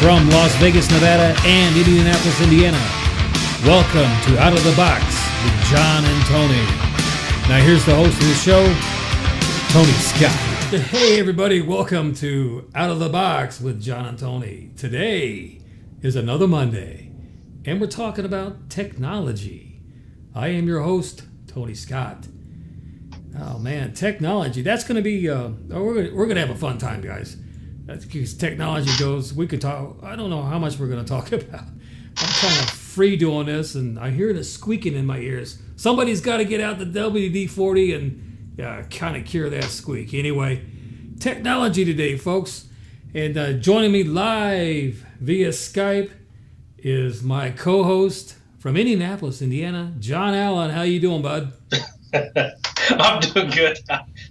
From Las Vegas, Nevada and Indianapolis, Indiana, welcome to Out of the Box with John and Tony. Now here's the host of the show, Tony Scott. Hey everybody, welcome to Out of the Box with John and Tony. Today is another Monday, and we're talking about technology. I am your host, Tony Scott. Oh man, technology. That's going to be, we're going to have a fun time, guys. Because technology goes, we could talk, I don't know how much we're going to talk about. I'm kind of free doing this, and I hear the squeaking in my ears. Somebody's got to get out the WD-40 and kind of cure that squeak. Anyway, technology today, folks. And joining me live via Skype is my co-host from Indianapolis, Indiana, John Allen. How you doing, bud? I'm doing good.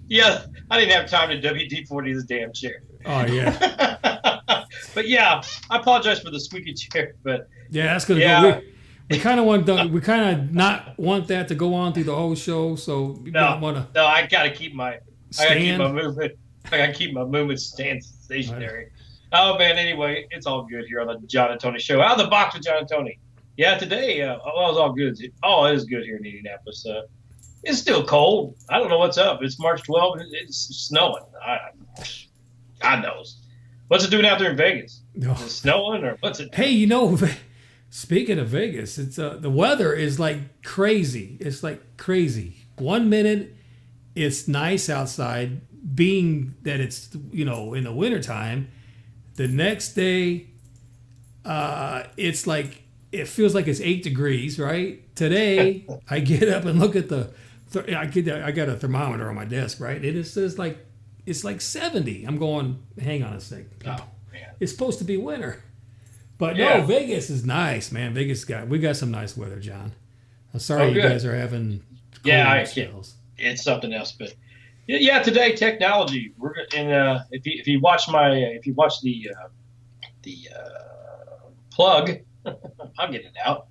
Yeah, I didn't have time to WD-40 this damn chair. Oh, yeah. But yeah, I apologize for the squeaky chair, but yeah, that's gonna go. We kind of not want that to go on through the whole show, so we don't want to. No, I gotta keep my movement. I gotta keep my movement stationary. Right. Oh man, anyway, it's all good here on the John and Tony show. Out of the box with John and Tony. Yeah, today, it was all good. Oh, it is good here in Indianapolis. It's still cold. I don't know what's up. It's March 12th. It's snowing. God knows. What's it doing out there in Vegas? No. Is it snowing or what's it doing? Hey, speaking of Vegas, it's the weather is like crazy. It's like crazy. 1 minute it's nice outside, being that it's in the wintertime. The next day, it's like it feels like it's 8 degrees. Right? Today, I get up and look at I got a thermometer on my desk. Right? It says like. It's like 70. I'm going, hang on a sec. Oh, man. It's supposed to be winter. But no, Vegas is nice, man. We got some nice weather, John. I'm sorry you guys are having spells. It's something else. But yeah, today, technology. We're in if you watch the plug, I'll get it out.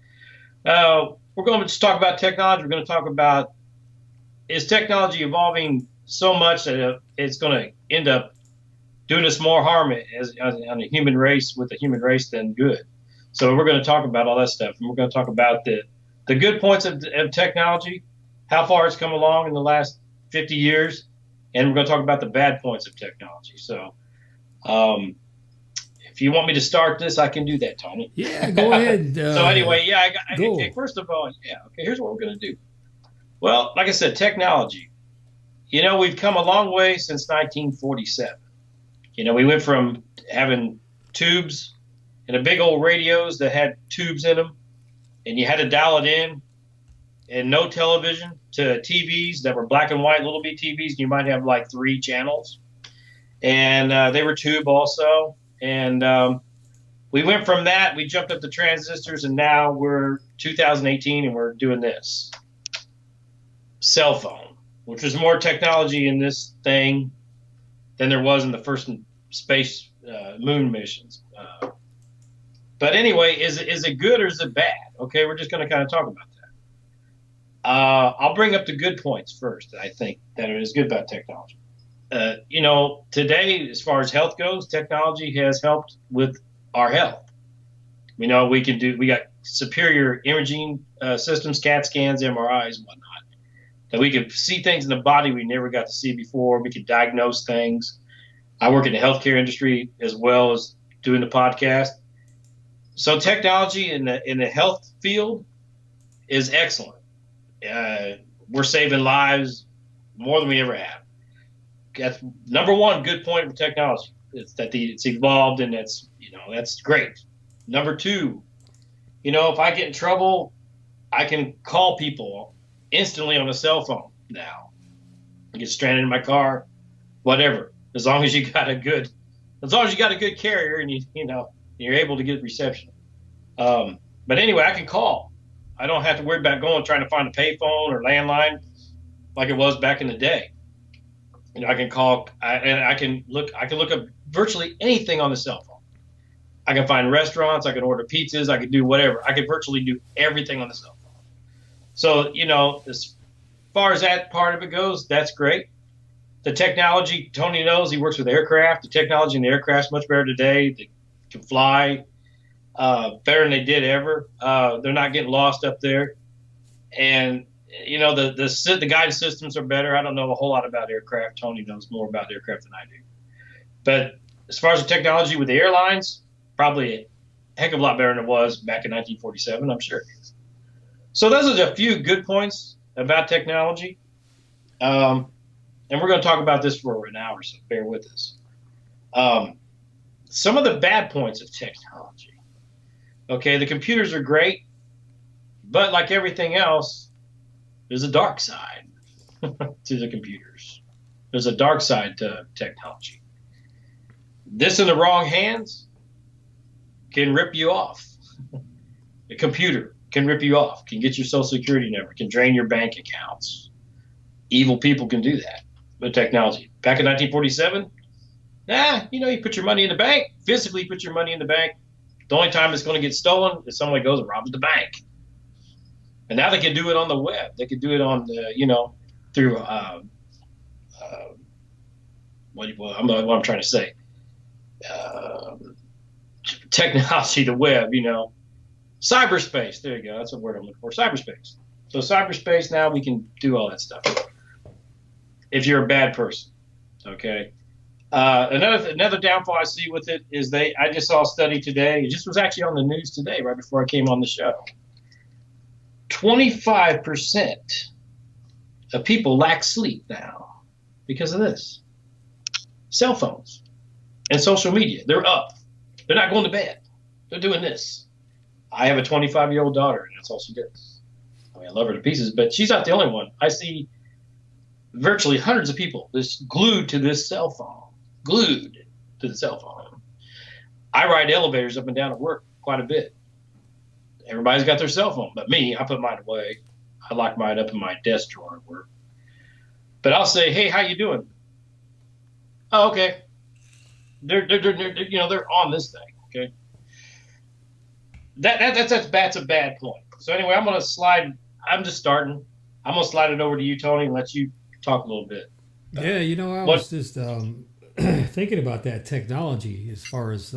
We're going to just talk about technology. We're going to talk about, is technology evolving so much that it's going to end up doing us more harm on the human race with the human race than good. So we're going to talk about all that stuff, and we're going to talk about the good points of technology, how far it's come along in the last 50 years, and we're going to talk about the bad points of technology. So if you want me to start this, I can do that, Tony. Yeah, go ahead. So anyway, okay, first of all, here's what we're going to do. Well, like I said, technology. We've come a long way since 1947. We went from having tubes and a big old radios that had tubes in them, and you had to dial it in, and no television, to TVs that were black and white, little bitty TVs, and you might have like 3 channels. And they were tube also. And we went from that, we jumped up to transistors, and now we're 2018, and we're doing this. Cell phone. Which was more technology in this thing than there was in the first space moon missions. But anyway, is it good or is it bad? Okay, we're just going to kind of talk about that. I'll bring up the good points first. I think that it is good about technology. Today, as far as health goes, technology has helped with our health. We got superior imaging systems, CAT scans, MRIs, and whatnot. That we could see things in the body we never got to see before. We could diagnose things. I work in the healthcare industry as well as doing the podcast. So technology in the health field is excellent. We're saving lives more than we ever have. That's number one good point of technology. It's that it's evolved, and that's great. Number two, if I get in trouble, I can call people instantly on a cell phone now. I get stranded in my car, whatever. As long as you got a good carrier and you're able to get reception. But anyway, I can call. I don't have to worry about trying to find a payphone or landline like it was back in the day. I can call and I can look up virtually anything on the cell phone. I can find restaurants, I can order pizzas, I can do whatever. I can virtually do everything on the cell phone. So, as far as that part of it goes, that's great. The technology, Tony knows, he works with aircraft. The technology in the aircraft is much better today. can fly better than they did ever. They're not getting lost up there. And, the guidance systems are better. I don't know a whole lot about aircraft. Tony knows more about aircraft than I do. But as far as the technology with the airlines, probably a heck of a lot better than it was back in 1947. I'm sure it is. So those are a few good points about technology. And we're going to talk about this for an hour, so bear with us. Some of the bad points of technology. Okay, the computers are great, but like everything else, there's a dark side to the computers. There's a dark side to technology. This in the wrong hands can rip you off. The computer can rip you off, can get your social security number, can drain your bank accounts. Evil people can do that with technology. Back in 1947, you put your money in the bank, physically put your money in the bank. The only time it's going to get stolen is somebody goes and robs the bank. And now they can do it on the web. They can do it on the, through what I'm trying to say. Technology, the web, cyberspace. There you go. That's the word I'm looking for. Cyberspace. So cyberspace, now we can do all that stuff. If you're a bad person, okay. Another downfall I see with it is I just saw a study today. It just was actually on the news today, right before I came on the show. 25% of people lack sleep now because of this. Cell phones and social media. They're up. They're not going to bed. They're doing this. I have a 25-year-old daughter, and that's all she does. I love her to pieces, but she's not the only one. I see virtually hundreds of people just glued to this cell phone. Glued to the cell phone. I ride elevators up and down at work quite a bit. Everybody's got their cell phone, but me, I put mine away. I lock mine up in my desk drawer at work. But I'll say, "Hey, how you doing?" Oh, okay. They're on this thing. Okay. That's a bad point. So anyway, I'm gonna slide. I'm just starting. I'm gonna slide it over to you, Tony, and let you talk a little bit. Yeah, I was just thinking about that technology as far as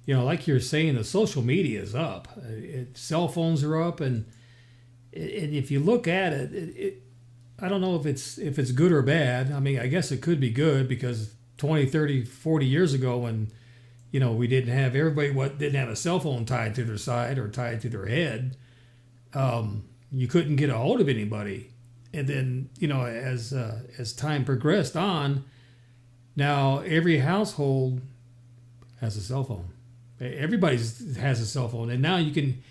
like you're saying, the social media is up. Cell phones are up, and if you look at it, I don't know if it's good or bad. I mean, I guess it could be good because 20, 30, 40 years ago when we didn't have didn't have a cell phone tied to their side or tied to their head, you couldn't get a hold of anybody. And then, as time progressed on, now every household has a cell phone. Everybody has a cell phone. And now you can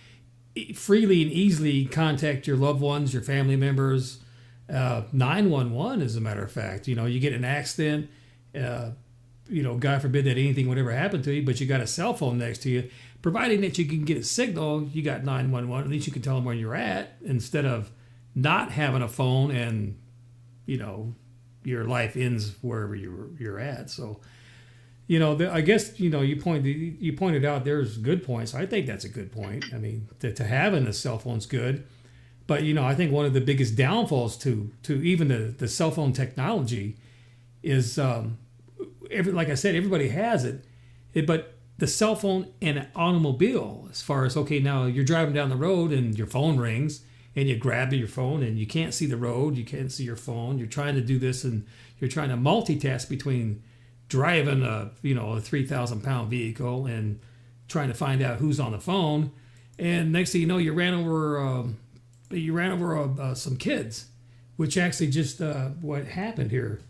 freely and easily contact your loved ones, your family members. 911, as a matter of fact. You get an accident, God forbid that anything would ever happen to you, but you got a cell phone next to you. Providing that you can get a signal, you got 911. At least you can tell them where you're at instead of not having a phone and, your life ends wherever you're at. So, I guess, you pointed out there's good points. I think that's a good point. I mean, to having a cell phone's good. But, I think one of the biggest downfalls to even the cell phone technology is, like I said, everybody has it. But the cell phone and an automobile, as far as, okay, now you're driving down the road and your phone rings and you grab your phone and you can't see the road, you can't see your phone. You're trying to do this and you're trying to multitask between driving a 3,000-pound vehicle and trying to find out who's on the phone. And next thing you know, you ran over some kids, which actually just what happened here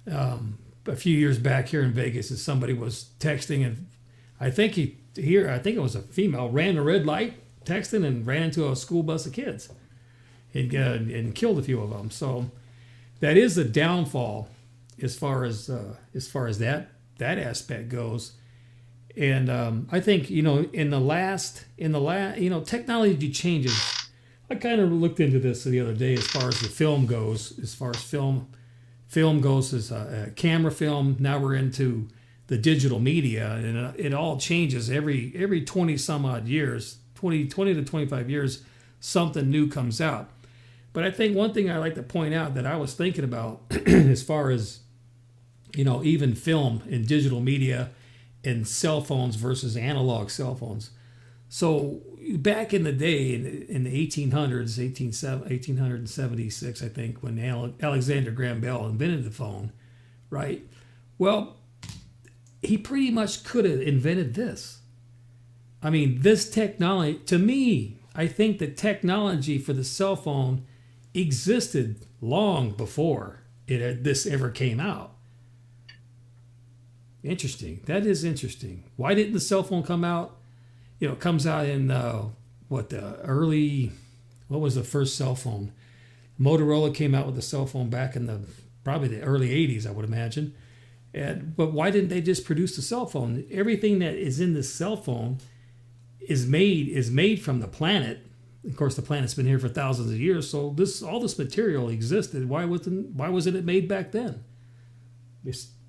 a few years back here in Vegas is somebody was texting, and I think it was a female, ran a red light texting and ran into a school bus of kids and killed a few of them. So that is a downfall as far as that aspect goes. And I think technology changes. I kind of looked into this the other day as far as the film goes. As far as film goes, as a camera film. Now we're into the digital media, and it all changes every 20 some odd years, 20 to 25 years, something new comes out. But I think one thing I like to point out that I was thinking about as far as even film and digital media and cell phones versus analog cell phones. So back in the day, in the 1800s, 1876, I think, when Alexander Graham Bell invented the phone, right? Well, he pretty much could have invented this. I mean, this technology, to me, I think the technology for the cell phone existed long before this ever came out. Interesting. That is interesting. Why didn't the cell phone come out? It comes out in what was the first cell phone? Motorola came out with the cell phone back in probably the early 80s, I would imagine. But why didn't they just produce the cell phone? Everything that is in the cell phone is made from the planet. Of course, the planet's been here for thousands of years, so all this material existed. Why wasn't it made back then?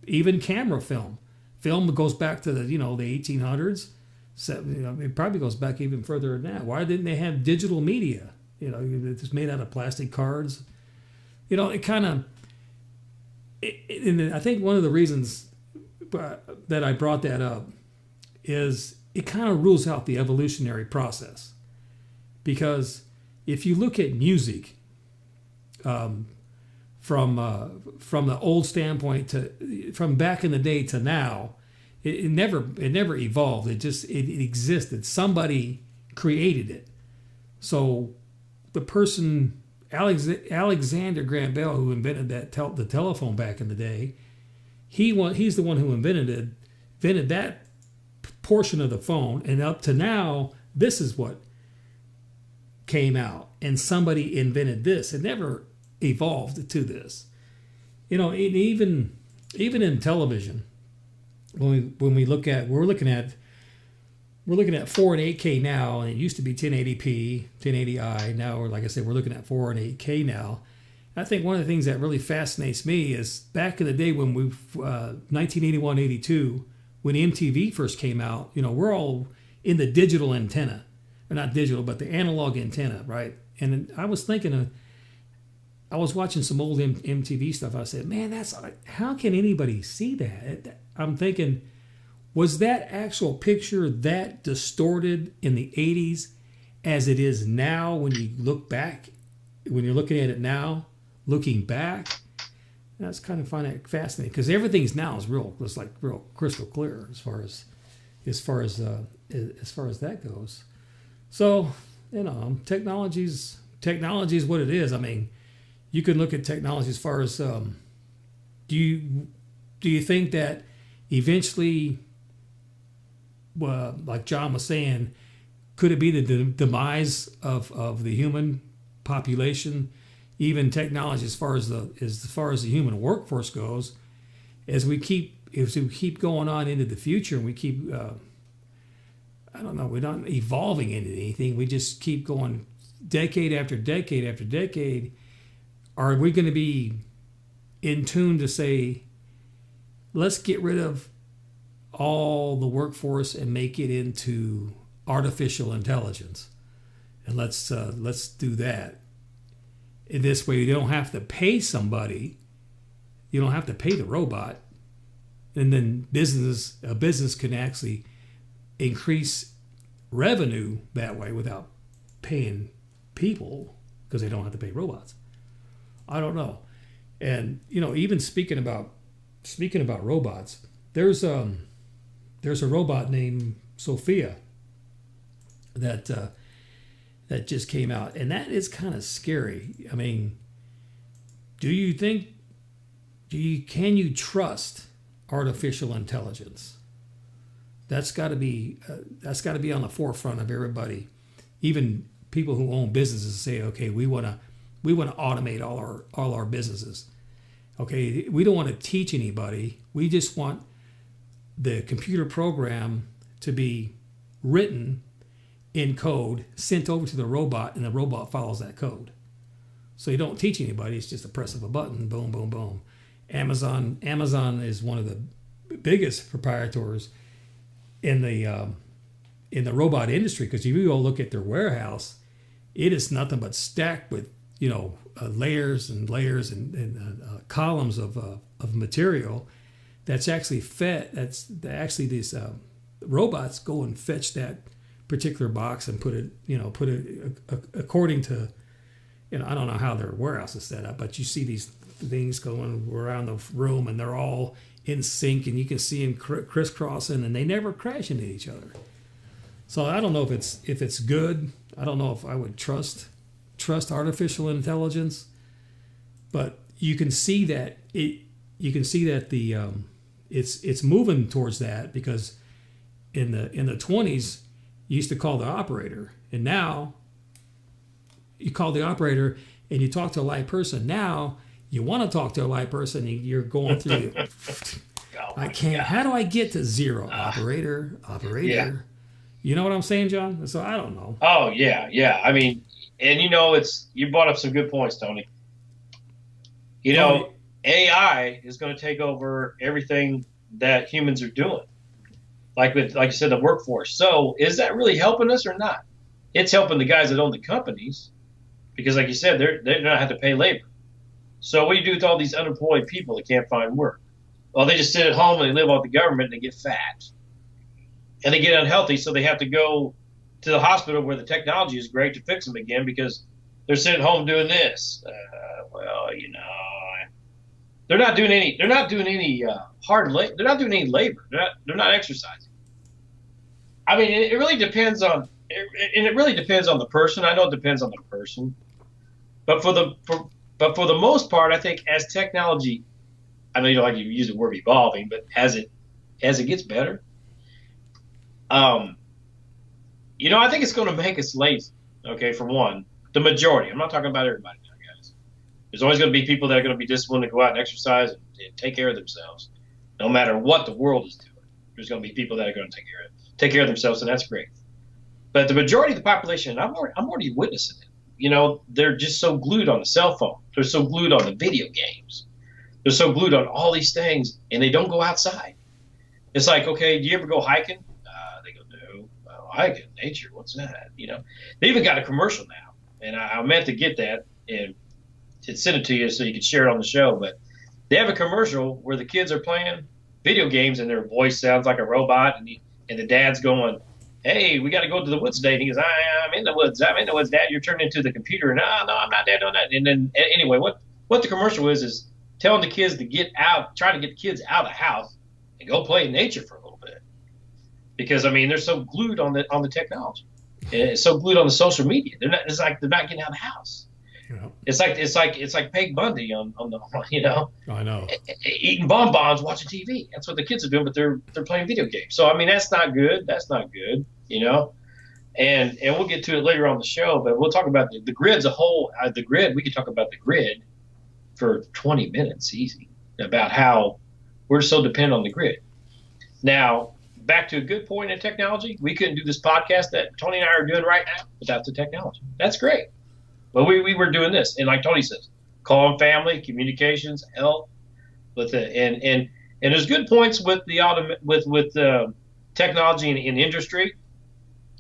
Even camera film goes back to the 1800s. It probably goes back even further than that. Why didn't they have digital media? It's made out of plastic cards. It kind of. And I think one of the reasons that I brought that up is it kind of rules out the evolutionary process. Because if you look at music from the old standpoint from back in the day to now, it never evolved. It existed. Somebody created it. So the person Alexander Graham Bell, who invented the telephone back in the day, he's the one who invented that portion of the phone, and up to now, this is what came out, and somebody invented this. It never evolved to this. Even in television, when we look at we're looking at 4 and 8K now, and it used to be 1080p, 1080i. Now, like I said, we're looking at 4 and 8K now. I think one of the things that really fascinates me is back in the day when 1981, 82, when MTV first came out, we're all in the digital antenna. Or not digital, but the analog antenna, right? And I was thinking I was watching some old MTV stuff. I said, man, how can anybody see that? I'm thinking, was that actual picture that distorted in the 80s as it is now when you look back, when you're looking at it now, looking back? That's kind of find it fascinating because everything's now is real crystal clear as far as that goes. So, technology's what it is. I mean, you can look at technology as far as do you think that eventually, like John was saying, could it be the demise of the human population, even technology as far as the human workforce goes, as we keep going on into the future and we keep we're not evolving into anything. We just keep going decade after decade after decade. Are we going to be in tune to say, let's get rid of all the workforce and make it into artificial intelligence, and let's do that. In this way, you don't have to pay somebody, you don't have to pay the robot, and then a business can actually increase revenue that way without paying people because they don't have to pay robots. I don't know. And even speaking about robots, there's a robot named Sophia that just came out, and that is kind of scary. I mean, can you trust artificial intelligence? That's got to be on the forefront of everybody, even people who own businesses say, okay, we want to automate all our businesses. Okay, we don't want to teach anybody. We just want the computer program to be written in code, sent over to the robot, and the robot follows that code. So you don't teach anybody. It's just a press of a button, boom, boom, boom. Amazon is one of the biggest proprietors in the robot industry, because if you go look at their warehouse, it is nothing but stacked with layers and layers and columns of material that's actually fed. That's actually these robots go and fetch that particular box and put it according to, I don't know how their warehouse is set up, but you see these things going around the room and they're all in sync and you can see them crisscrossing and they never crash into each other. So I don't know if it's good. I don't know if I would trust artificial intelligence, but you can see that it's moving towards that, because in the 20s you used to call the operator, and now you call the operator and you talk to a live person. Now you want to talk to a live person and you're going through I can't. God. How do I get to zero? Operator. Yeah. You know what I'm saying, John? So I don't know. Oh yeah. I mean, and you brought up some good points, Tony. AI is going to take over everything that humans are doing, like you said, the workforce. So is that really helping us or not? It's helping the guys that own the companies, because, like you said, they're not have to pay labor. So what do you do with all these unemployed people that can't find work? Well, they just sit at home and they live off the government and they get fat. And they get unhealthy, so they have to go to the hospital where the technology is great to fix them again, because they're sitting at home doing this. They're not doing any. They're not doing any hard labor. They're not doing any labor. They're not exercising. I mean, it really depends on, and it really depends on the person. I know it depends on the person, but for the most part, I think as technology, I know you don't like to use the word evolving, but as it gets better. I think it's going to make us lazy. Okay, for one, the majority. I'm not talking about everybody now, guys. There's always going to be people that are going to be disciplined to go out and exercise and take care of themselves, no matter what the world is doing. There's going to be people that are going to take care of themselves, and that's great. But the majority of the population, I'm already witnessing it. They're just so glued on the cell phone. They're so glued on the video games. They're so glued on all these things, and they don't go outside. It's like, okay, do you ever go hiking? They go, no. Hiking, nature, what's that? They even got a commercial now, and I meant to get that and send it to you so you can share it on the show. But they have a commercial where the kids are playing video games and their voice sounds like a robot, and the dad's going, hey, we got to go to the woods today. And he goes, I'm in the woods, Dad. You're turning into the computer. No, I'm not doing that. And then anyway, what the commercial is telling the kids to get out, trying to get the kids out of the house and go play in nature for a little bit. Because, they're so glued on the technology. And so glued on the social media. They're not getting out of the house. Yeah. It's like Peg Bundy on the, I know. Eating bonbons, watching TV. That's what the kids are doing, but they're playing video games. So, that's not good. That's not good, And we'll get to it later on the show, but we'll talk about the grid as a whole. The grid, we could talk about the grid for 20 minutes easy, about how we're so dependent on the grid. Now, back to a good point in technology, we couldn't do this podcast that Tony and I are doing right now without the technology. That's great. But we were doing this, and like Tony says, calling family, communications, health, with it, and there's good points with the technology in industry.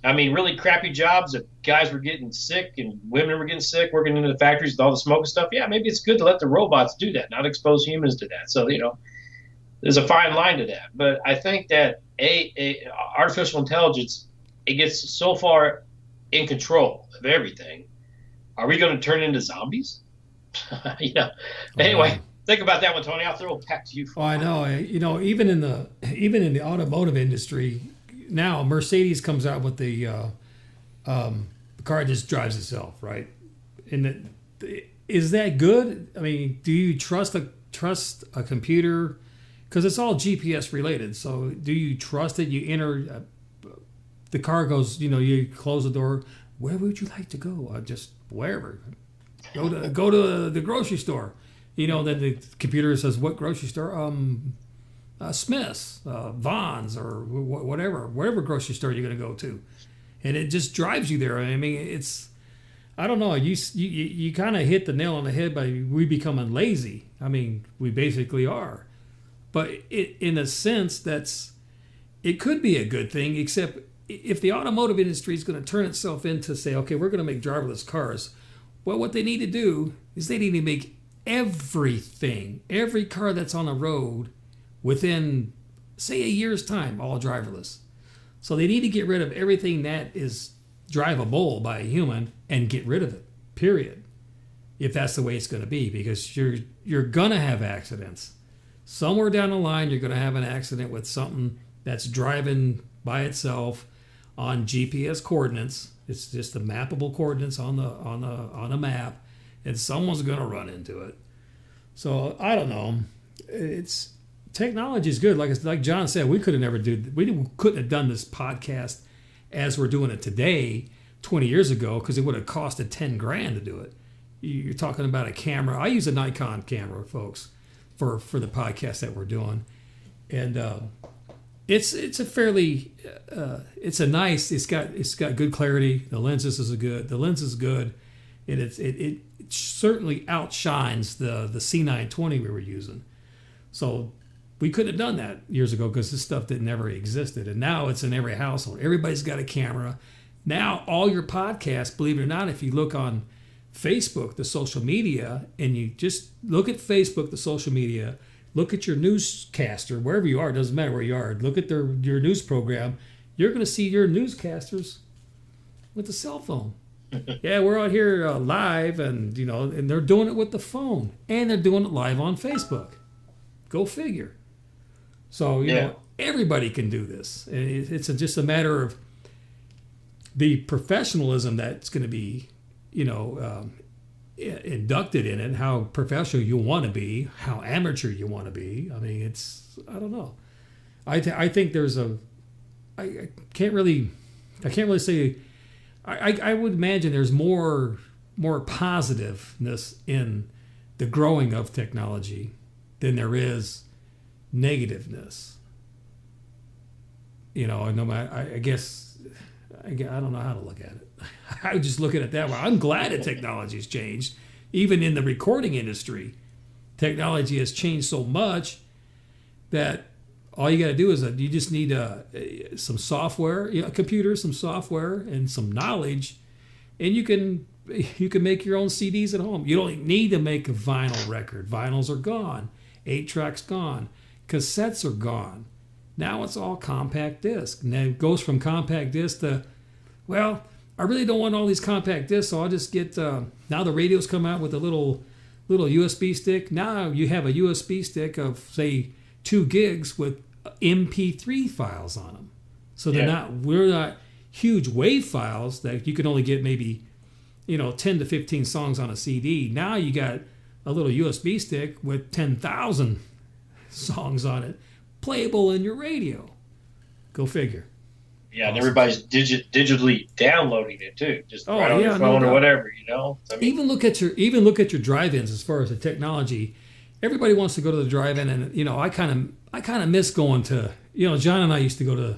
Really crappy jobs that guys were getting sick and women were getting sick working in the factories with all the smoke and stuff. Yeah, maybe it's good to let the robots do that, not expose humans to that. So, there's a fine line to that. But I think that artificial intelligence, it gets so far in control of everything. Are we going to turn into zombies? Anyway, think about that one, Tony. I'll throw it back to you. Oh, I know. Even in the automotive industry now, Mercedes comes out with the car just drives itself, right? And is that good? Do you trust a computer? Because it's all GPS related. So do you trust it? You enter, the car goes. You close the door. Where would you like to go? Just wherever. Go to the grocery store. Then the computer says, what grocery store? Smith's, Vaughn's, or whatever grocery store you're going to go to, and it just drives you there. It's, I don't know. You kind of hit the nail on the head by we becoming lazy. We basically are, but in a sense it could be a good thing, except if the automotive industry is going to turn itself into say, okay, we're going to make driverless cars. Well, what they need to do is they need to make every car that's on the road within, say, a year's time, all driverless. So they need to get rid of everything that is drivable by a human and get rid of it, period. If that's the way it's going to be, because you're going to have accidents. Somewhere down the line, you're going to have an accident with something that's driving by itself on GPS coordinates. It's just the mappable coordinates on a map, and someone's going to run into it. So I don't know. It's technology is good. Like John said, we couldn't have done this podcast as we're doing it today 20 years ago, because it would have costed $10,000 to do it. You're talking about a camera. I use a Nikon camera, folks, for the podcast that we're doing, and it's a fairly it's got good clarity. The lens is good, and it certainly outshines the C920 we were using. So we couldn't have done that years ago because this stuff never existed, and now it's in every household. Everybody's got a camera. Now all your podcasts, believe it or not, if you look on Facebook, the social media, and you just look at Facebook, the social media, look at your newscaster, wherever you are, it doesn't matter where you are, look at your news program, you're going to see your newscasters with a cell phone. Yeah, we're out here live, and and they're doing it with the phone, and they're doing it live on Facebook. Go figure. So, you know, everybody can do this. It's just a matter of the professionalism that's going to be inducted in it, how professional you want to be, how amateur you want to be. I mean, I don't know. I think there's I can't really say, I would imagine there's more positiveness in the growing of technology than there is negativeness. No matter, I guess, I don't know how to look at it. I would just look at it that way. I'm glad that technology's changed. Even in the recording industry, technology has changed so much that all you got to do is you just need some software, a computer, some software, and some knowledge, and you can make your own CDs at home. You don't need to make a vinyl record. Vinyls are gone. 8-tracks gone. Cassettes are gone. Now it's all compact disc. And then it goes from compact disc to, well, I really don't want all these compact discs, so I'll just get, now the radios come out with a little USB stick. Now you have a USB stick of, say, 2 gigs with MP3 files on them. So we're not huge WAV files that you can only get maybe, 10 to 15 songs on a CD. Now you got a little USB stick with 10,000 songs on it, playable in your radio. Go figure. Yeah, and everybody's digitally downloading it too, just right on your phone or whatever, I mean, even look at your drive-ins as far as the technology. Everybody wants to go to the drive-in, and I kind of miss going to. John and I used to go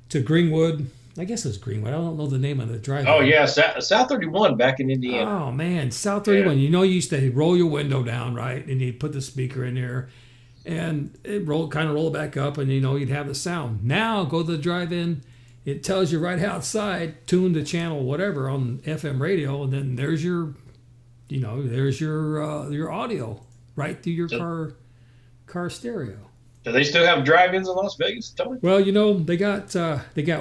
to Greenwood. I guess it was Greenwood. I don't know the name of the drive-in. Oh yeah, South 31 back in Indiana. Oh man, South 31. Yeah. You used to roll your window down, right, and you'd put the speaker in there, and it roll it back up, and you'd have the sound. Now go to the drive-in. It tells you right outside, tune the channel, whatever, on FM radio, and then there's your audio right through your car stereo. Do they still have drive-ins in Las Vegas, Tony? Well, they got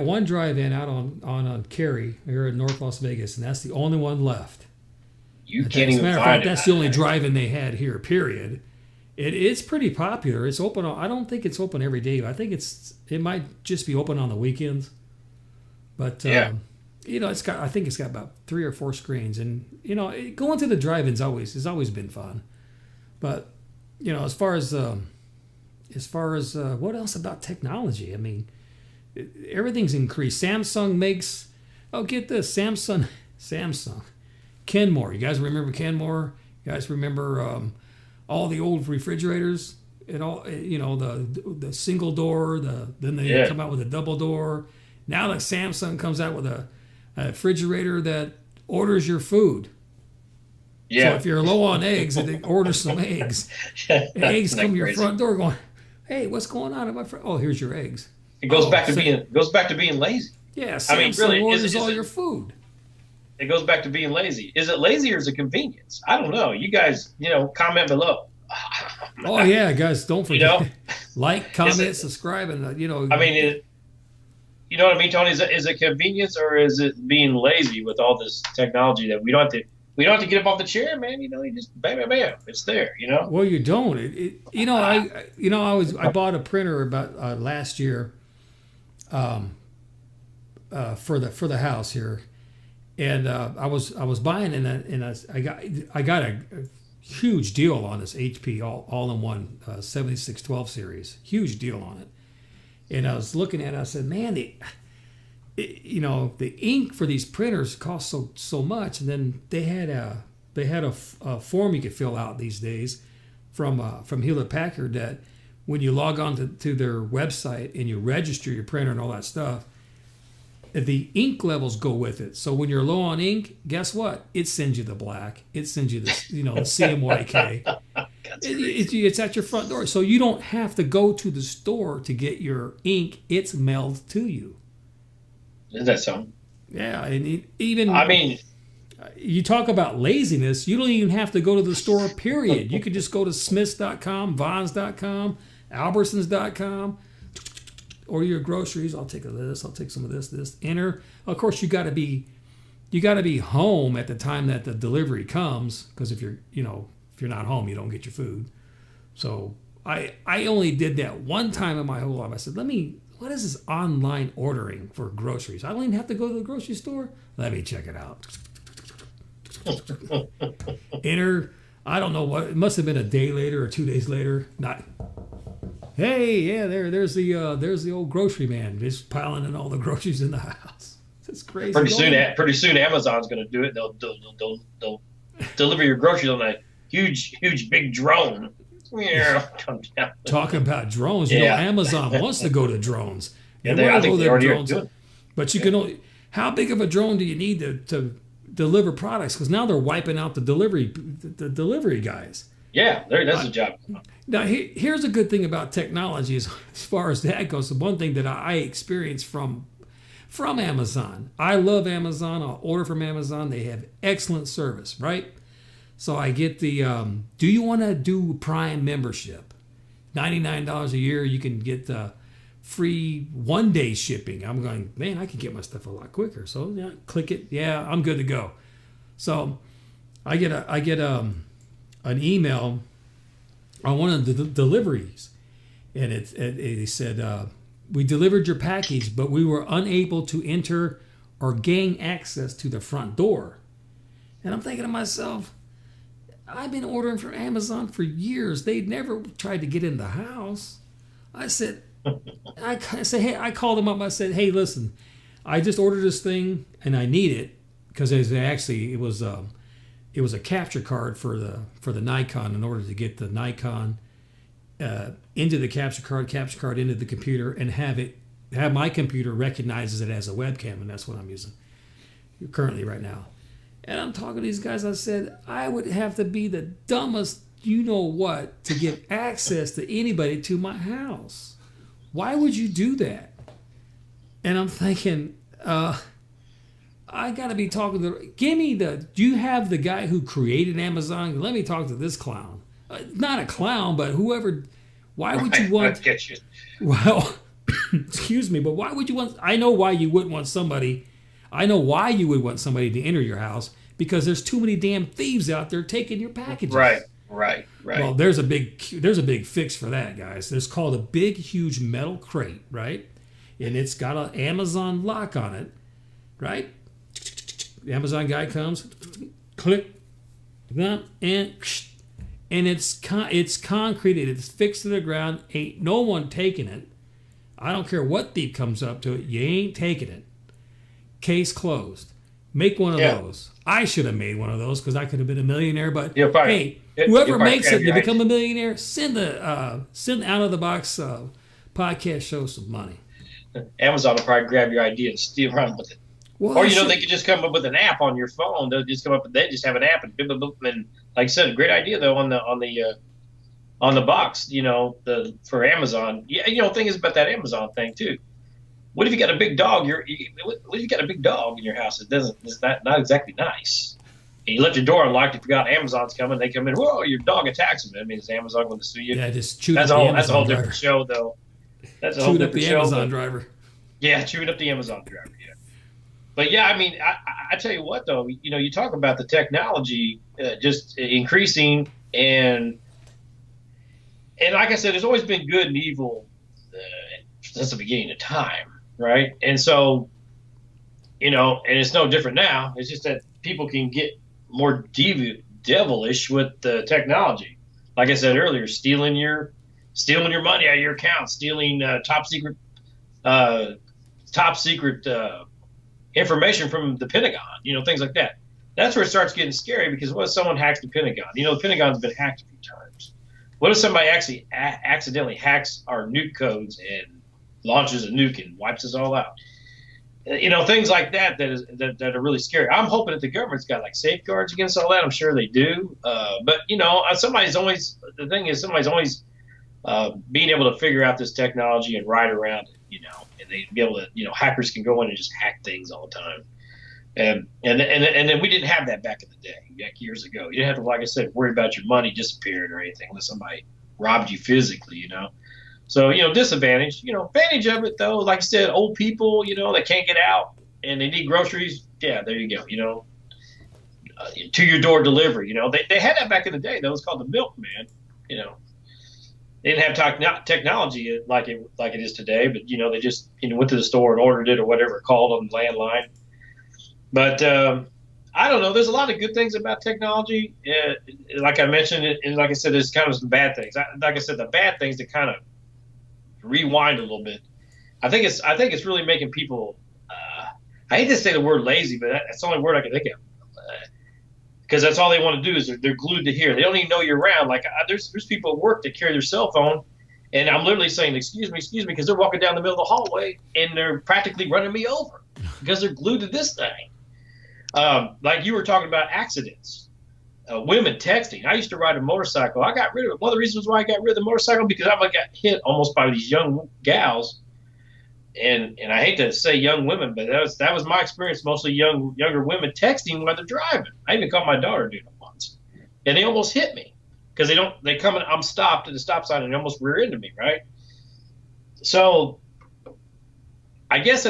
one drive-in out on Cary here in North Las Vegas, and that's the only one left. You can't even find it. That's the only drive-in they had here. Period. It's pretty popular. It's open. I don't think it's open every day. I think it might just be open on the weekends. But I think it's got about 3 or 4 screens, and going to the drive-ins has always been fun. But as far as what else about technology? I mean, everything's increased. Samsung makes. Oh, get this, Samsung, Kenmore. You guys remember Kenmore? You guys remember all the old refrigerators and all? The single door. Then they come out with a double door. Now that Samsung comes out with a refrigerator that orders your food. Yeah. So if you're low on eggs, it orders some eggs. Eggs come to your front door going, hey, what's going on at my front? Oh, here's your eggs. It goes back to being lazy. Yeah, Samsung orders all your food. It goes back to being lazy. Is it lazy or is it convenience? I don't know. You guys, comment below. Oh yeah, guys, don't forget. Like, comment, subscribe, and I mean, you know what I mean, Tony? Is it convenience or is it being lazy with all this technology that we don't have to get up off the chair, man? You just bam, bam, bam, it's there. Well, you don't. I bought a printer about last year, for the house here, and I was buying and I got a huge deal on this HP all in one 7612 series, huge deal on it. And I was looking at it, I said, man, the ink for these printers costs so much. And then they had a form you could fill out these days from Hewlett Packard that when you log on to their website and you register your printer and all that stuff, the ink levels go with it. So when you're low on ink, guess what? It sends you the black. It sends you the CMYK. It's at your front door. So you don't have to go to the store to get your ink. It's mailed to you. Is that so? Yeah. And you talk about laziness. You don't even have to go to the store, period. You could just go to smiths.com, vons.com, albertsons.com, or your groceries. I'll take this. I'll take some of this. Enter. Of course, you got to be home at the time that the delivery comes, because if you're not home, you don't get your food. So I only did that one time in my whole life. I said, what is this online ordering for groceries? I don't even have to go to the grocery store. Let me check it out. Enter. I don't know what. It must have been a day later or 2 days later. Hey, yeah, there's the old grocery man just piling in all the groceries in the house. It's crazy. Pretty soon, Amazon's going to do it. They'll deliver your groceries on a huge big drone. Yeah, come down. Talking about drones, Amazon wants to go to drones. I think they already are doing. But you can only. How big of a drone do you need to deliver products? Because now they're wiping out the delivery guys. Yeah, that's a job. Now, here's a good thing about technology as far as that goes. The one thing that I experienced from Amazon. I love Amazon. I'll order from Amazon. They have excellent service, right? So I get the, do you want to do Prime membership? $99 a year, you can get the free 1 day shipping. I'm going, man, I can get my stuff a lot quicker. So yeah, click it. Yeah, I'm good to go. So I get an email on one of the deliveries, and it said, we delivered your package, but we were unable to enter or gain access to the front door. And I'm thinking to myself, I've been ordering from Amazon for years. They never tried to get in the house. I said, hey, I called them up. I said, hey, listen, I just ordered this thing and I need it because it was a capture card for the Nikon in order to get the Nikon into the capture card into the computer, and have my computer recognizes it as a webcam, and that's what I'm using currently right now. And I'm talking to these guys. I said, I would have to be the dumbest you-know-what to give access to anybody to my house. Why would you do that? And I'm thinking, I got to be talking to... do you have the guy who created Amazon? Let me talk to this clown. Not a clown, but whoever... Why would you want... I get you. Well, excuse me, but why would you want... I know why you wouldn't want somebody... I know why you would want somebody to enter your house, because there's too many damn thieves out there taking your packages. Right. Well, there's a big fix for that, guys. There's called a big, huge metal crate, right? And it's got an Amazon lock on it, right? The Amazon guy comes, click, and it's concreted. It's fixed to the ground. Ain't no one taking it. I don't care what thief comes up to it. You ain't taking it. Case closed. Make one of those. I should have made one of those because I could have been a millionaire. But hey, whoever makes it to become a millionaire, send Out of the Box podcast show some money. Amazon will probably grab your idea and steal run with it. Well, or they could just come up with an app on your phone. They'll just come up. They just have an app and boop, boop, boop, and like I said, great idea though on the box. For Amazon. Yeah, thing is about that Amazon thing too. What if you got a big dog? What if you got a big dog in your house? It's not exactly nice. and you left your door unlocked, you forgot Amazon's coming, they come in, whoa, your dog attacks them. That means Amazon going to sue you. Yeah, just chewed That's up a the whole, that's a whole Amazon different driver. show, though. That's a whole Chewed up different the show. Amazon driver. Yeah, chewing up the Amazon driver. Yeah. But yeah, I mean, I tell you what, though, you talk about the technology just increasing, and like I said, there's always been good and evil since the beginning of time, right? And so, and it's no different now. It's just that people can get more devilish with the technology. Like I said earlier, stealing your money out of your account, stealing top secret information from the Pentagon, things like that. That's where it starts getting scary, because what if someone hacks the Pentagon? The Pentagon's been hacked a few times. What if somebody actually accidentally hacks our nuke codes and launches a nuke and wipes us all out? Things like that are really scary. I'm hoping that the government's got like safeguards against all that. I'm sure they do. But somebody's always being able to figure out this technology and ride around it, and they be able to, hackers can go in and just hack things all the time. And then we didn't have that back in the day, back years ago. You didn't have to, like I said, worry about your money disappearing or anything unless somebody robbed you physically, So, disadvantage, advantage of it though, like I said, old people, that can't get out and they need groceries. Yeah, there you go, to your door delivery, they had that back in the day. That was called the milkman, They didn't have technology like it is today, but they just went to the store and ordered it or whatever, called on the landline. But I don't know. There's a lot of good things about technology, like I mentioned, and like I said, there's kind of some bad things. Like I said, the bad things to kind of rewind a little bit. I think it's really making people. I hate to say the word lazy, but that's the only word I can think of. Because that's all they want to do is they're glued to here. They don't even know you're around. Like there's people at work that carry their cell phone, and I'm literally saying, excuse me, because they're walking down the middle of the hallway and they're practically running me over because they're glued to this thing. Like you were talking about accidents, women texting. I used to ride a motorcycle. I got rid of it. One of the reasons why I got rid of the motorcycle, because I got hit almost by these young gals. And I hate to say young women, but that was my experience. Mostly younger women texting while they're driving. I even caught my daughter doing it once, and they almost hit me because they come and I'm stopped at the stop sign and they almost rear ended me, right? So I guess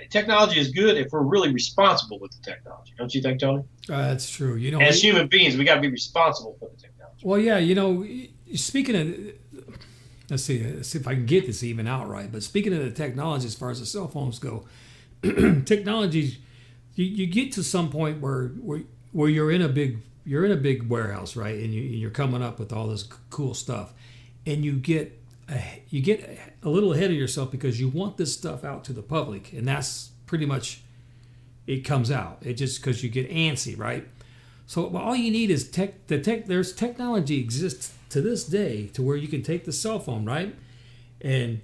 technology is good if we're really responsible with the technology. Don't you think, Tony? That's true. As human beings, we got to be responsible for the technology. Well, yeah. Speaking of. Let's see if I can get this even out right. But speaking of the technology, as far as the cell phones go, technology, you get to some point where you're in a big warehouse, right? And you're coming up with all this cool stuff, and you get a little ahead of yourself because you want this stuff out to the public, and that's pretty much it comes out. It just because you get antsy, right? So all you need is there's technology exists to this day to where you can take the cell phone, right? And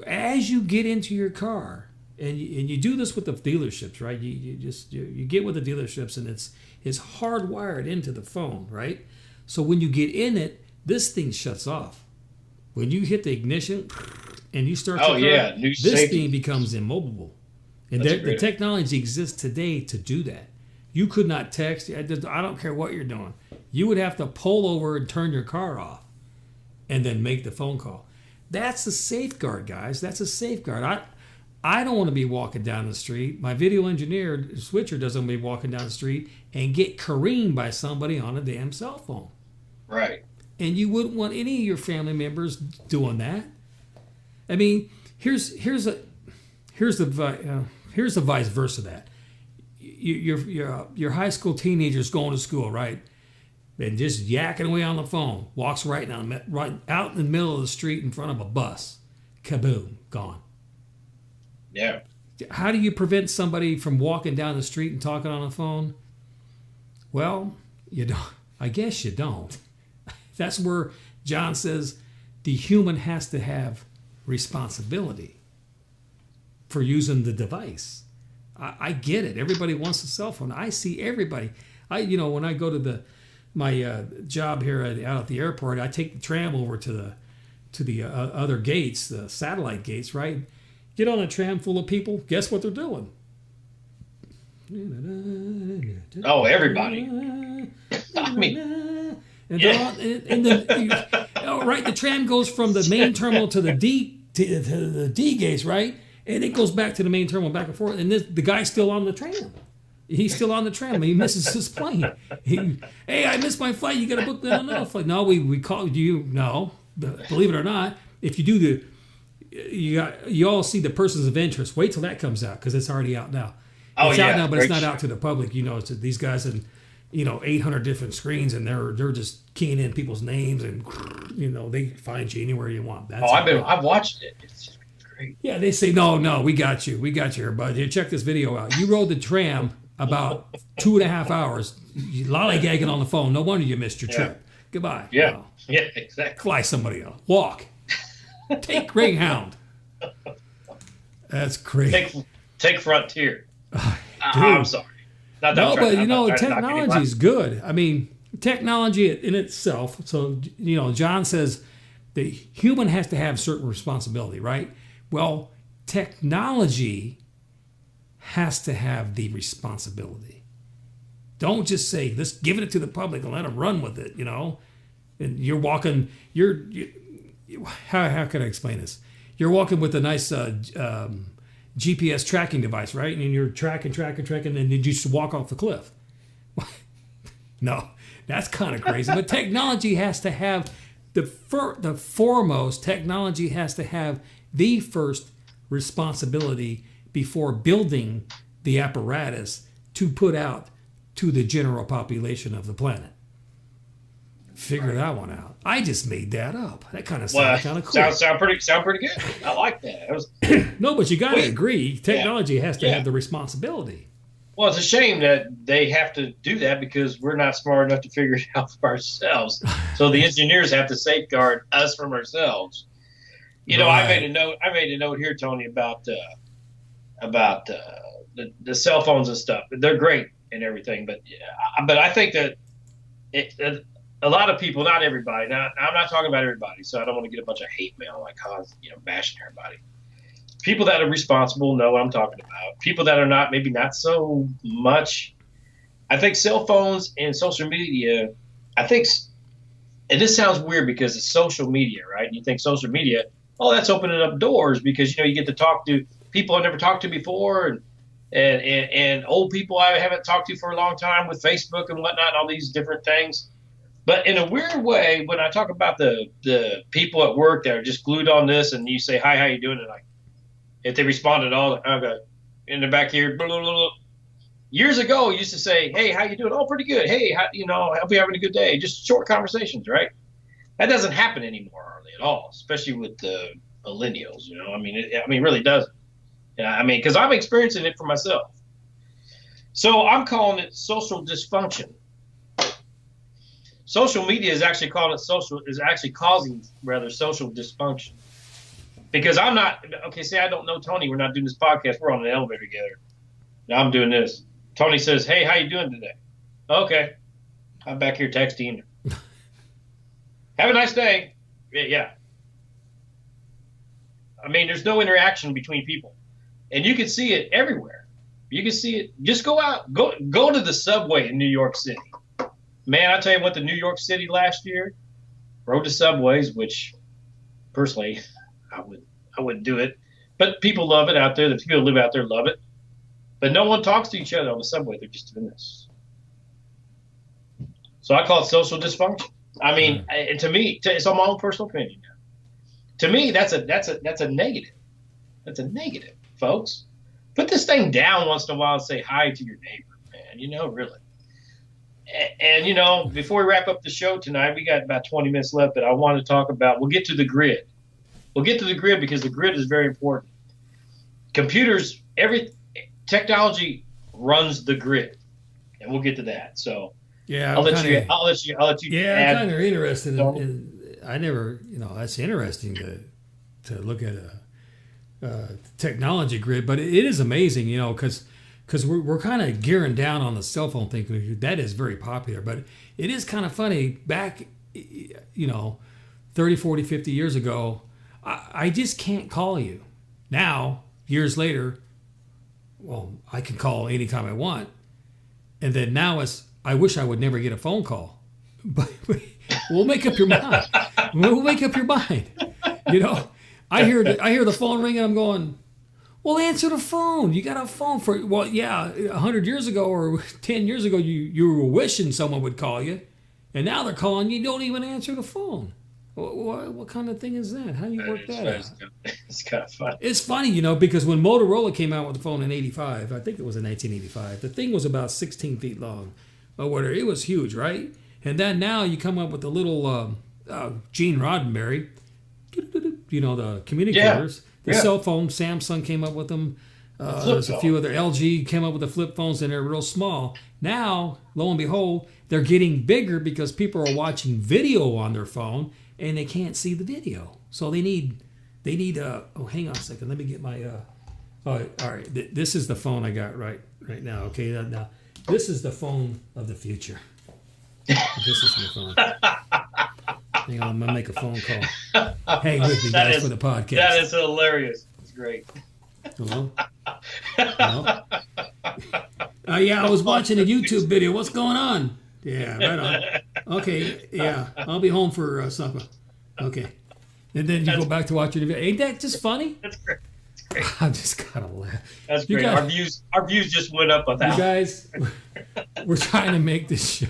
as you get into your car, and you do this with the dealerships, right? You get with the dealerships, and it's hardwired into the phone, right? So when you get in it, this thing shuts off. When you hit the ignition and you start this thing becomes immobile. And the technology exists today to do that. You could not text. I don't care what you're doing. You would have to pull over and turn your car off and then make the phone call. That's a safeguard, guys. That's a safeguard. I don't want to be walking down the street. My video engineer, switcher, doesn't want to be walking down the street and get careened by somebody on a damn cell phone. Right. And you wouldn't want any of your family members doing that. I mean, here's the vice versa of that. Your high school teenager's going to school, right? And just yakking away on the phone. Walks right out in the middle of the street in front of a bus. Kaboom, gone. Yeah. How do you prevent somebody from walking down the street and talking on the phone? Well, you don't. I guess you don't. That's where John says the human has to have responsibility for using the device. I get it. Everybody wants a cell phone. I see everybody. When I go to my job here out at the airport, I take the tram over to the other gates, the satellite gates, right? Get on a tram full of people. Guess what they're doing? Oh, everybody. I mean, and right, the tram goes from the main terminal to the D gates, right? And it goes back to the main terminal, back and forth. And the guy's still on the tram. He's still on the tram. He misses his plane. Hey, I missed my flight. You got to book another flight. No, we called you. No, believe it or not, if you do you all see the persons of interest. Wait till that comes out because it's already out now. It's out now, but it's not out to the public. It's these guys in 800 different screens, and they're just keying in people's names, and they find you anywhere you want. I've watched it. It's great. Yeah, they say no, we got you here, bud. Here, check this video out. You rode the tram about 2.5 hours, lollygagging on the phone. No wonder you missed your trip. Goodbye. Yeah, yeah, exactly. Fly somebody else. Walk. Take Greyhound. That's crazy. Take Frontier. Dude. I'm sorry. Technology is good. I mean, technology in itself. So, John says the human has to have certain responsibility, right? Well, technology has to have the responsibility. Don't just say, let's give it to the public and let them run with it, And you're walking, how can I explain this? You're walking with a nice GPS tracking device, right? And you're tracking, and then you just walk off the cliff. No, that's kind of crazy. But technology has to have the foremost. Technology has to have the first responsibility before building the apparatus to put out to the general population of the planet. Figure that one out. I just made that up. That kind of sounds kind of cool. Sound pretty good. I like that. No, but you got to agree. Technology has to have the responsibility. Well, it's a shame that they have to do that because we're not smart enough to figure it out for ourselves. So the engineers have to safeguard us from ourselves. Right. I made a note here, Tony, about the cell phones and stuff. They're great and everything, but I think that a lot of people, not everybody. Now, I'm not talking about everybody, so I don't want to get a bunch of hate mail bashing everybody. People that are responsible know what I'm talking about. People that are maybe not so much. I think cell phones and social media, and this sounds weird because it's social media, right? You think social media, that's opening up doors because, you get to talk to people I've never talked to before and old people I haven't talked to for a long time with Facebook and whatnot, and all these different things. But in a weird way, when I talk about the people at work that are just glued on this, and you say, "Hi, how you doing?" and if they respond at all, I go in the back here. Blah, blah, blah. Years ago, you used to say, "Hey, how you doing?" "Oh, pretty good." "Hey, I hope you're having a good day." Just short conversations, right? That doesn't happen anymore hardly at all, especially with the millennials. It really doesn't. Because I'm experiencing it for myself. So I'm calling it social dysfunction. Social media is actually causing social dysfunction. Because I'm not, say I don't know Tony, we're not doing this podcast, we're on an elevator together. Now I'm doing this. Tony says, "Hey, how you doing today?" "Okay. I'm back here texting. Have a nice day." Yeah. There's no interaction between people. And you can see it everywhere. You can see it. Just go out, go to the subway in New York City. Man, I tell you what, the New York City last year rode the subways, which personally I wouldn't do it. But people love it out there. The people who live out there love it. But no one talks to each other on the subway. They're just doing this. So I call it social dysfunction. And to me, it's on my own personal opinion. To me, that's a negative. That's a negative, folks. Put this thing down once in a while and say hi to your neighbor, man. Really. And, before we wrap up the show tonight, we got about 20 minutes left, but I want to talk about, we'll get to the grid. We'll get to the grid because the grid is very important. Computers, technology runs the grid, and we'll get to that. So yeah, I'll let you. Yeah, I'm kind of interested in. I never, that's interesting to look at a technology grid, but it is amazing, because we're kind of gearing down on the cell phone thing. That is very popular, but it is kind of funny. Back, 30, 40, 50 years ago, I just can't call you. Now, years later, well, I can call anytime I want. And then now I wish I would never get a phone call. But we'll make up your mind. We'll make up your mind. You know, I hear the phone ring and I'm going, well, answer the phone. You got a phone for, well, yeah, 100 years ago or 10 years ago, you were wishing someone would call you. And now they're calling you, don't even answer the phone. What kind of thing is that? How do you work that out? It's kind of fun. It's funny, you know, because when Motorola came out with the phone in 85, I think it was in 1985, the thing was about 16 feet long. Or whatever. It was huge, right? And then now you come up with the little Gene Roddenberry, you know, the communicators. The cell phone, Samsung came up with them. There's a few other, LG came up with the flip phones, and they're real small. Now, lo and behold, they're getting bigger because people are watching video on their phone, and they can't see the video. So they need oh, hang on a second. Let me get my, all right. This is the phone I got right now. Okay, now this is the phone of the future. This is my phone. Hang on, I'm going to make a phone call. Hang with me, guys, for the podcast. That is hilarious. It's great. Hello? Hello? Yeah, I was watching a YouTube video. What's going on? Yeah, right on. Okay, yeah, I'll be home for supper. Okay. And then you go back to watching the video. Ain't that just funny? That's great. That's great. I just gotta laugh. That's great. Guys, our views just went up 1,000. You guys, we're trying to make this show.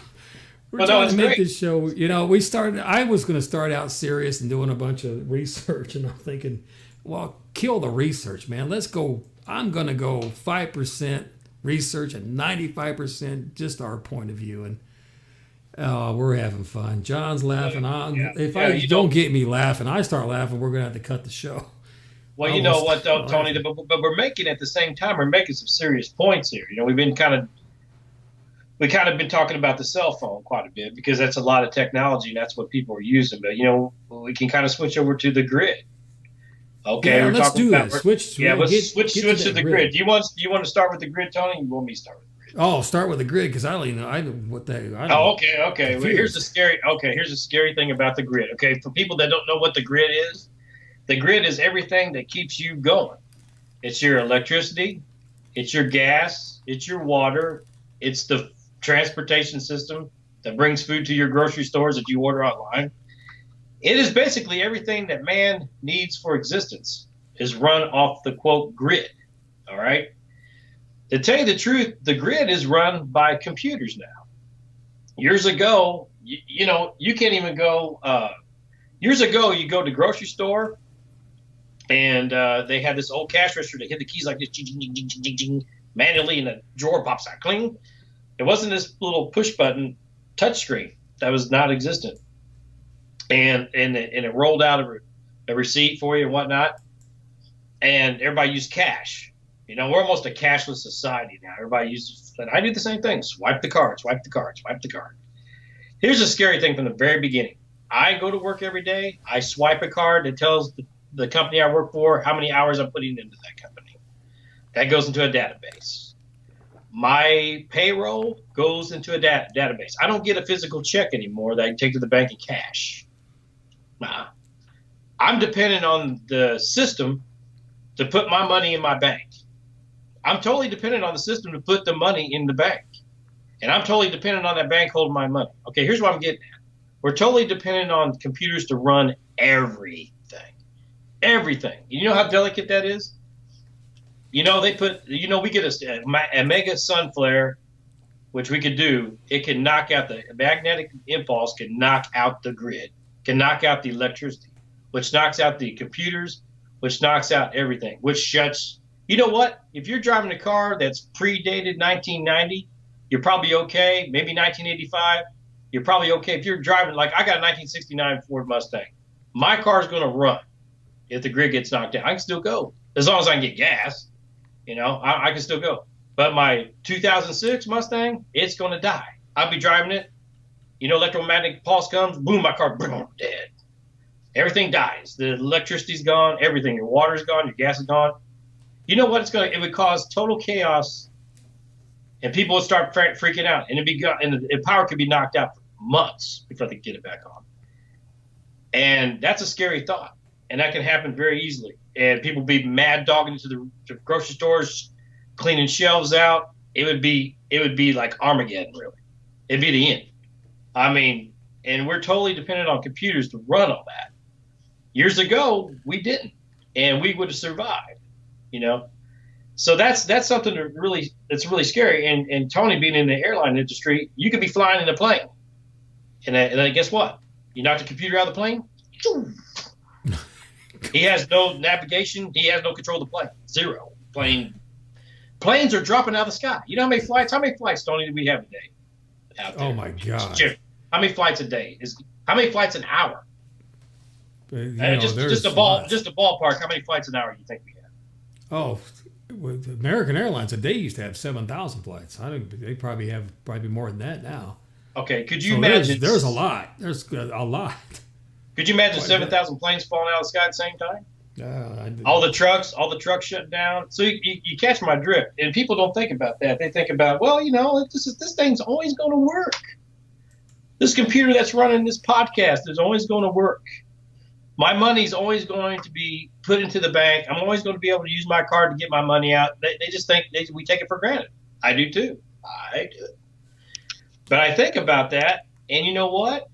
We're trying to make this show. You know, I was going to start out serious and doing a bunch of research, and I'm thinking, well, kill the research, man. Let's go. I'm going to go 5% research and 95% just our point of view. And we're having fun. John's laughing. If I don't get me laughing, I start laughing, we're going to have to cut the show. Well, you know what, though, Tony, but we're making at the same time, we're making some serious points here. You know, we kind of been talking about the cell phone quite a bit because that's a lot of technology and that's what people are using. But, you know, we can kind of switch over to the grid. Okay, yeah, let's do that. Switch to the grid. Do you want to start with the grid, Tony? Or you want me to start with the grid? Oh, start with the grid because I don't even know. I know what the. Okay. Well, here's the scary thing about the grid. Okay, for people that don't know what the grid is everything that keeps you going. It's your electricity, it's your gas, it's your water, it's the transportation system that brings food to your grocery stores that you order online. It is basically everything that man needs for existence is run off the, quote, grid, all right? To tell you the truth, the grid is run by computers now. Years ago, you know, you can't even go, years ago, you go to the grocery store, and they had this old cash register that hit the keys like this, manually, and the drawer pops out, cling. It wasn't this little push button touchscreen that was not existent. And it rolled out a receipt for you and whatnot. And everybody used cash. You know, we're almost a cashless society now. Everybody uses, and I do the same thing. Swipe the card, swipe the card, swipe the card. Here's the scary thing from the very beginning. I go to work every day. I swipe a card that tells the company I work for how many hours I'm putting into that company. That goes into a database. My payroll goes into a database. I don't get a physical check anymore that I can take to the bank in cash. I'm dependent on the system to put my money in my bank. I'm totally dependent on the system to put the money in the bank. And I'm totally dependent on that bank holding my money. Okay, here's what I'm getting at. We're totally dependent on computers to run everything. Everything. You know how delicate that is? You know, we get a mega sun flare, which we could do. It can knock out the magnetic impulse, can knock out the grid, can knock out the electricity, which knocks out the computers, which knocks out everything, which shuts. You know what? If you're driving a car that's predated 1990, you're probably okay. Maybe 1985, you're probably okay. If you're driving, like I got a 1969 Ford Mustang, my car's going to run if the grid gets knocked out. I can still go as long as I can get gas. You know, I can still go. But my 2006 Mustang, it's going to die. I'll be driving it. You know, electromagnetic pulse comes, boom, my car, boom, dead. Everything dies. The electricity's gone, everything. Your water's gone, your gas is gone. You know what? It would cause total chaos, and people would start freaking out, and the power could be knocked out for months before they get it back on. And that's a scary thought, and that can happen very easily. And people be mad dogging into the grocery stores, cleaning shelves out. It would be like Armageddon, really. It'd be the end. I mean, and we're totally dependent on computers to run all that. Years ago, we didn't, and we would have survived, So that's something that's really scary. And Tony, being in the airline industry, you could be flying in a plane, and then guess what? You knock the computer out of the plane. He has no navigation. He has no control of the plane. Zero. Planes are dropping out of the sky. You know how many flights? Tony, do we have a day? Out there? Oh my God! How many flights a day? How many flights an hour? Just a ballpark. How many flights an hour do you think we have? Oh, with American Airlines, they used to have 7,000 flights. I think they probably have more than that now. Okay, could you imagine? There's a lot. There's a lot. Could you imagine 7,000 planes falling out of the sky at the same time? All the trucks shut down. So you catch my drift. And people don't think about that. They think about, this thing's always going to work. This computer that's running this podcast is always going to work. My money's always going to be put into the bank. I'm always going to be able to use my card to get my money out. They just think we take it for granted. I do too. I do. But I think about that, and you know what?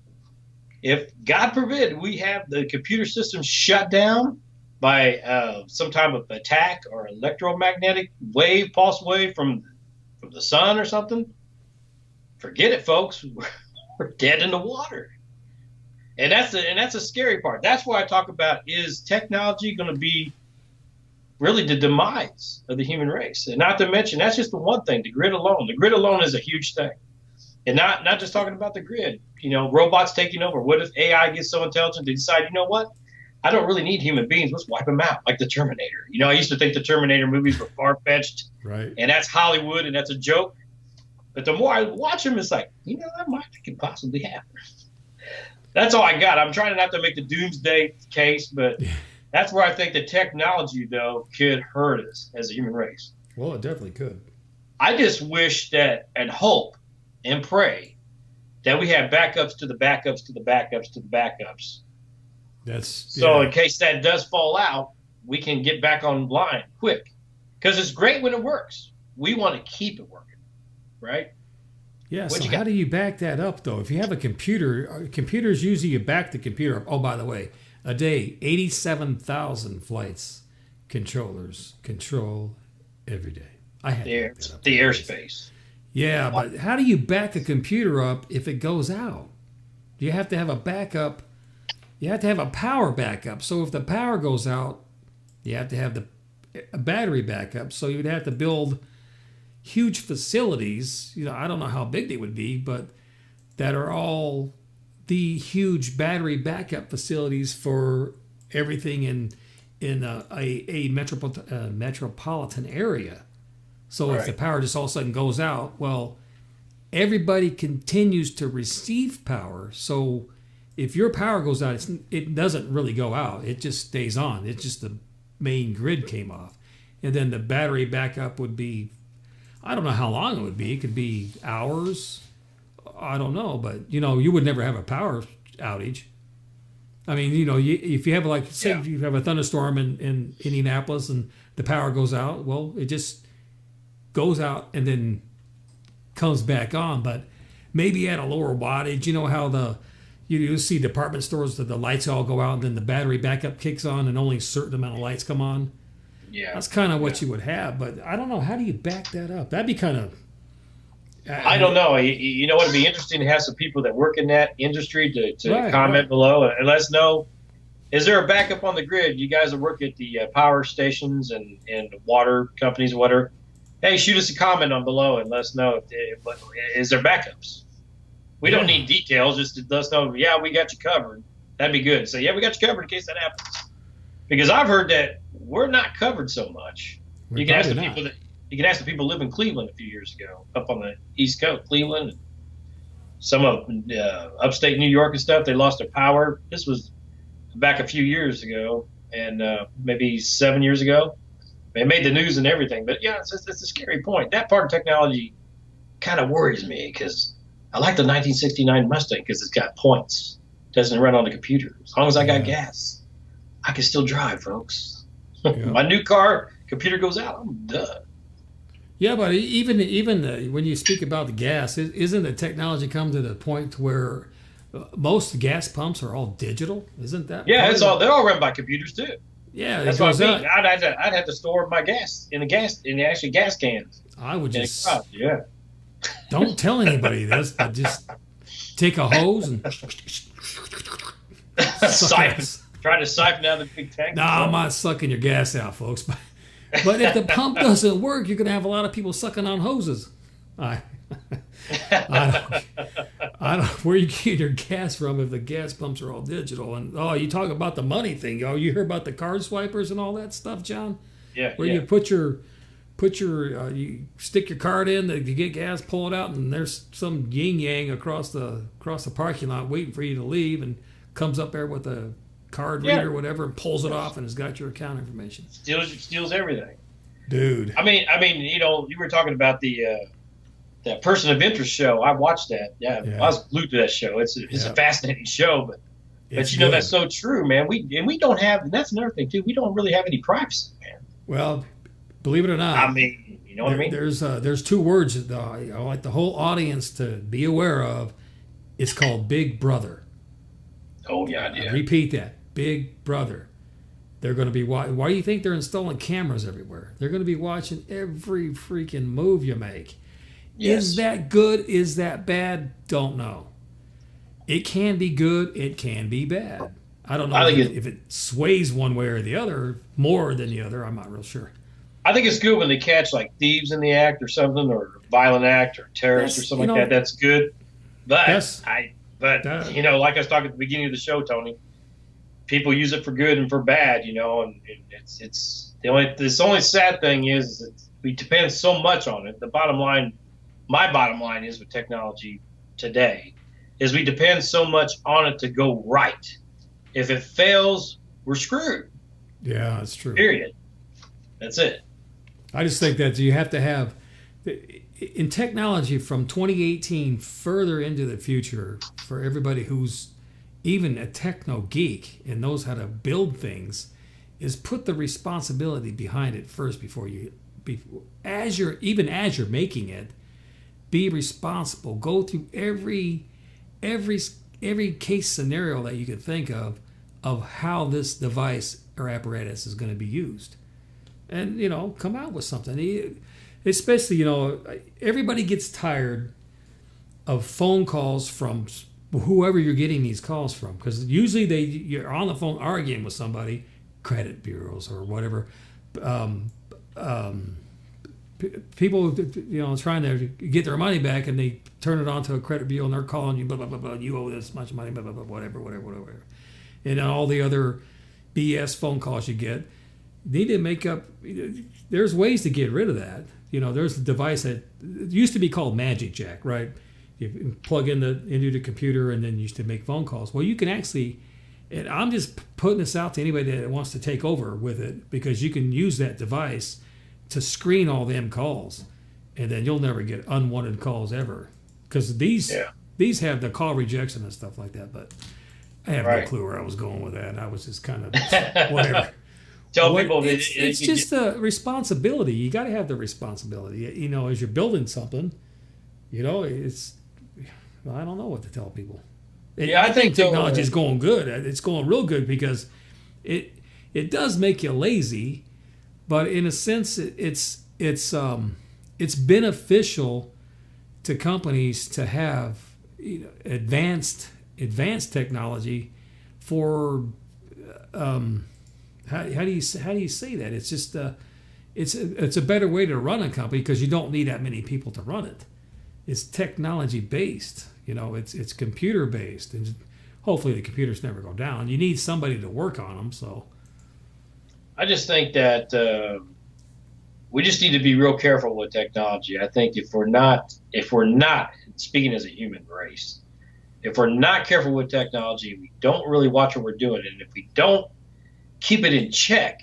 If, God forbid, we have the computer system shut down by some type of attack or electromagnetic wave, pulse wave from the sun or something, forget it, folks. We're dead in the water. And that's a scary part. That's why I talk about, is technology going to be really the demise of the human race? And not to mention, that's just the one thing, the grid alone. The grid alone is a huge thing. And not just talking about the grid, robots taking over. What if AI gets so intelligent they decide, you know what? I don't really need human beings. Let's wipe them out, like the Terminator. I used to think the Terminator movies were far-fetched. Right. And that's Hollywood, and that's a joke. But the more I watch them, it's like, that could possibly happen. That's all I got. I'm trying not to make the doomsday case, but that's where I think the technology, though, could hurt us as a human race. Well, it definitely could. I just wish that, and hope and pray that we have backups to the backups to the backups to the backups. In case that does fall out, we can get back online quick. Because it's great when it works. We want to keep it working, right? Yeah, so how do you back that up, though? If you have a computer, computers usually you back the computer up. Oh, by the way, a day, 87,000 flights controllers control every day. I had the airspace. Yeah, but how do you back a computer up if it goes out? You have to have a backup. You have to have a power backup. So if the power goes out, you have to have a battery backup. So you'd have to build huge facilities. I don't know how big they would be, but that are all the huge battery backup facilities for everything in a metropolitan area. So if the power just all of a sudden goes out, well, everybody continues to receive power. So if your power goes out, it doesn't really go out. It just stays on. It's just the main grid came off. And then the battery backup would be, I don't know how long it would be. It could be hours. I don't know. But, you would never have a power outage. I mean, if you have if you have a thunderstorm in Indianapolis and the power goes out, well, it just goes out and then comes back on. But maybe at a lower wattage, how you see department stores that the lights all go out and then the battery backup kicks on and only a certain amount of lights come on. Yeah, that's kind of what you would have, but I don't know. How do you back that up? That'd be kind of. I don't know. You know what? It'd be interesting to have some people that work in that industry to comment below and let us know. Is there a backup on the grid? You guys that work at the power stations and water companies, or whatever. Hey, shoot us a comment on below and let us know is there backups. We don't need details. Just let us know. Yeah, we got you covered. That'd be good. So we got you covered in case that happens. Because I've heard that we're not covered so much. You can ask the people who live in Cleveland a few years ago, up on the East Coast, Cleveland, and some of upstate New York and stuff. They lost their power. This was back a few years ago, and maybe 7 years ago. It made the news and everything. But it's a scary point. That part of technology kind of worries me because I like the 1969 Mustang because it's got points. It doesn't run on the computer. As long as I got gas, I can still drive, folks. Yeah. My new car, computer goes out, I'm done. Yeah, but even when you speak about the gas, isn't the technology come to the point where most gas pumps are all digital? Isn't that? Yeah, they're all run by computers too. Yeah, that's what I mean. I'd have to store my gas in the actual gas cans. I would just yeah. Don't tell anybody this, but just take a hose and try to siphon out the big tank. No, I'm not sucking your gas out, folks. But if the pump doesn't work, you're going to have a lot of people sucking on hoses. I don't where you get your gas from if the gas pumps are all digital. And you talk about the money thing. You hear about the card swipers and all that stuff, John? Yeah. Where you you stick your card in, you get gas, pull it out, and there's some yin yang across the parking lot waiting for you to leave, and comes up there with a card reader or whatever and pulls it off and has got your account information. Steals everything. Dude. I mean, you were talking about that Person of Interest show. I watched that. Yeah. I was glued to that show. It's a fascinating show, but that's so true, man. We don't have, and that's another thing too. We don't really have any privacy, man. Well, believe it or not. I mean, you know what I mean? There's two words that I like the whole audience to be aware of. It's called Big Brother. Oh yeah. I repeat that. Big Brother. They're going to be why do you think they're installing cameras everywhere? They're going to be watching every freaking move you make. Yes. Is that good? Is that bad? Don't know. It can be good. It can be bad. I don't know if it sways one way or the other more than the other. I'm not real sure. I think it's good when they catch like thieves in the act or something, or violent act or terrorists or something like that. That's good. But like I was talking at the beginning of the show, Tony, people use it for good and for bad, and it's the only sad thing is that we depend so much on it. My bottom line is with technology today is we depend so much on it to go right. If it fails, we're screwed. Yeah, that's true. Period. That's it. I just think that you have to have in technology from 2018 further into the future for everybody who's even a techno geek and knows how to build things is put the responsibility behind it first as you're making it, be responsible. Go through every case scenario that you could think of how this device or apparatus is going to be used, and come out with something. Especially everybody gets tired of phone calls from whoever you're getting these calls from, because usually you're on the phone arguing with somebody, credit bureaus or whatever. People, trying to get their money back, and they turn it onto a credit bureau, and they're calling you, blah, blah, blah, blah, you owe this much money, blah, blah, blah, whatever. And all the other BS phone calls you get. They need to make up, there's ways to get rid of that. There's a device that used to be called Magic Jack, right? You plug into the computer and then you used to make phone calls. Well, you can actually, and I'm just putting this out to anybody that wants to take over with it, because you can use that device to screen all them calls, and then you'll never get unwanted calls ever, because these have the call rejection and stuff like that. But I have no clue where I was going with that. I was just kind of whatever. People it's just a responsibility. You got to have the responsibility. As you're building something, it's I don't know what to tell people. I think technology is going good. It's going real good because it does make you lazy. But in a sense, it's beneficial to companies to have advanced technology for how do you say that? It's just it's a better way to run a company, because you don't need that many people to run it. It's technology based, it's computer based, and hopefully the computers never go down. You need somebody to work on them, so. I just think that we just need to be real careful with technology. I think if we're not speaking as a human race, if we're not careful with technology, we don't really watch what we're doing, and if we don't keep it in check,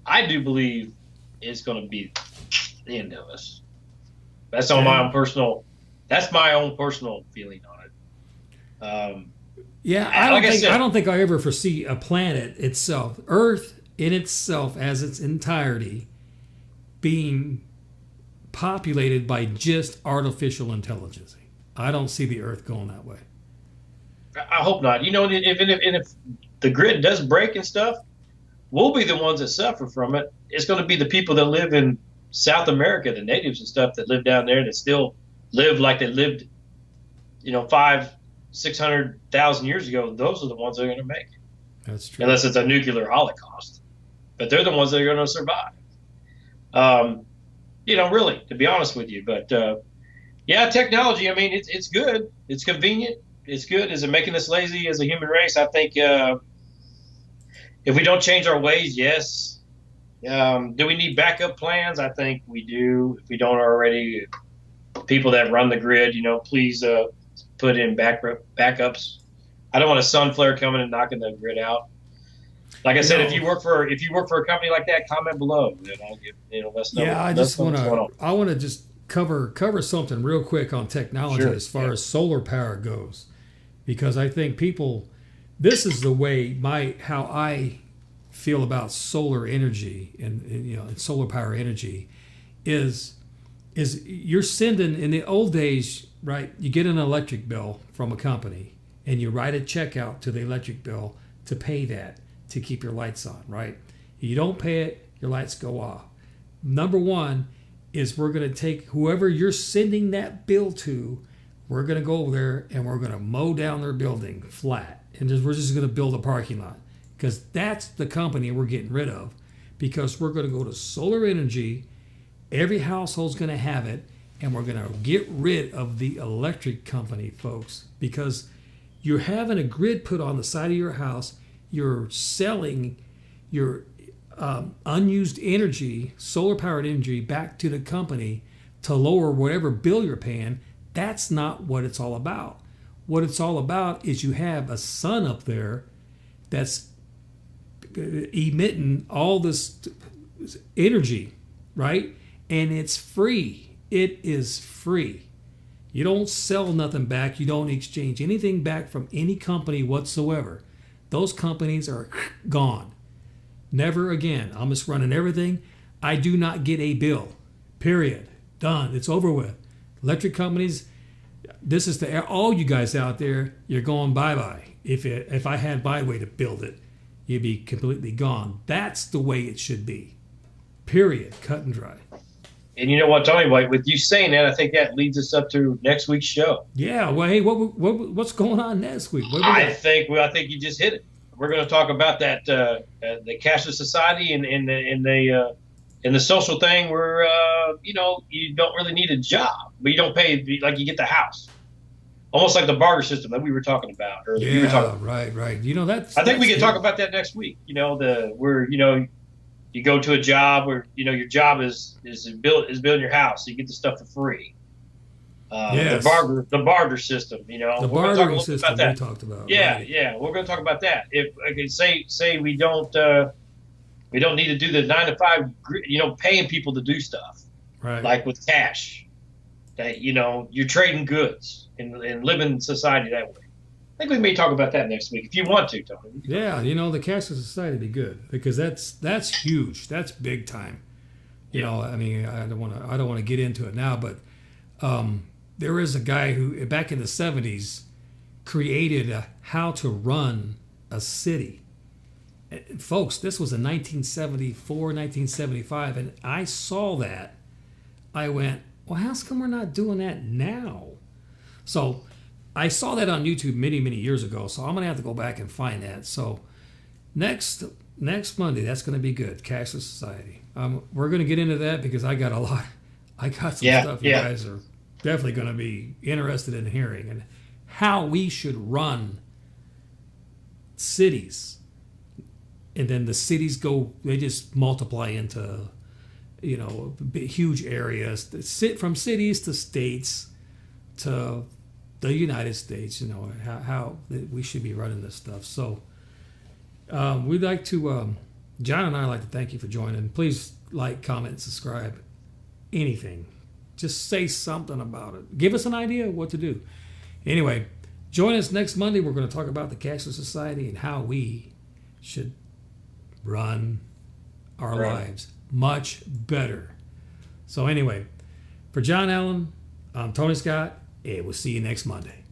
I do believe it's going to be the end of us. That's my own personal feeling on it. I don't think I ever foresee a planet itself, Earth in itself as its entirety, being populated by just artificial intelligence. I don't see the Earth going that way. I hope not. You know, and if the grid does break and stuff, we'll be the ones that suffer from it. It's going to be the people that live in South America, the natives and stuff that live down there that still live like they lived, 500,000-600,000 years ago. Those are the ones that are going to make it. That's true. Unless it's a nuclear holocaust. But they're the ones that are going to survive. Really, to be honest with you. But, technology, I mean, it's good. It's convenient. It's good. Is it making us lazy as a human race? I think if we don't change our ways, yes. Do we need backup plans? I think we do. If we don't already, people that run the grid, please put in backups. I don't want a sun flare coming and knocking the grid out. Like I said, if you work for a company like that, comment below. And I'll give let us know. Yeah, I want to just cover something real quick on technology as far as solar power goes, because I think this is the way how I feel about solar energy and solar power energy is you're sending, in the old days, right? You get an electric bill from a company and you write a check out to the electric bill to pay that to keep your lights on, right? You don't pay it, your lights go off. Number one is we're going to take whoever you're sending that bill to, we're going to go over there and we're going to mow down their building flat. And we're just going to build a parking lot, because that's the company we're getting rid of, because we're going to go to solar energy. Every household's going to have it, and we're going to get rid of the electric company, folks, because you're having a grid put on the side of your house. You're selling your unused energy, solar-powered energy, back to the company to lower whatever bill you're paying. That's not what it's all about. What it's all about is you have a sun up there that's emitting all this energy, right? And it's free. It is free. You don't sell nothing back. You don't exchange anything back from any company whatsoever. Those companies are gone. Never again. I'm just running everything. I do not get a bill. Period. Done. It's over with. Electric companies, this is all you guys out there, you're going bye-bye. If I had my way to build it, you'd be completely gone. That's the way it should be. Period. Cut and dry. And you know what, Tony? With you saying that, I think that leads us up to next week's show. Yeah. Well, hey, what's going on next week? I think you just hit it. We're going to talk about that the cashless society and the social thing where you don't really need a job, but you don't pay, like you get the house, almost like the barter system that we were talking about earlier. Yeah, right. I think we can talk about that next week. You go to a job where your job is building your house, so you get the stuff for free. Yes. The barter system. The barter system we talked about. Yeah, right. yeah, we're going to talk about that. If I could say we don't need to do the 9 to 5, paying people to do stuff, right? Like with cash, that you're trading goods and living in society that way. I think we may talk about that next week if you want to, Tony. Yeah, the cashless society would be good, because that's huge. That's big time. I mean, I don't want to get into it now, but there is a guy who back in the 70s created how to run a city. And folks, this was in 1974, 1975, and I saw that. I went, well, how come we're not doing that now? So I saw that on YouTube many, many years ago, so I'm going to have to go back and find that. So next Monday, that's going to be good, Cashless Society. We're going to get into that because I got some stuff you guys are definitely going to be interested in hearing, and how we should run cities. And then the cities they just multiply into, huge areas that sit from cities to states to the United States, how we should be running this stuff. So we'd like to, John and I like to thank you for joining. Please like, comment, subscribe, anything. Just say something about it. Give us an idea of what to do. Anyway, join us next Monday. We're going to talk about the cashless society and how we should run our lives much better. So anyway, For John Allen, I'm Tony Scott, and we'll see you next Monday.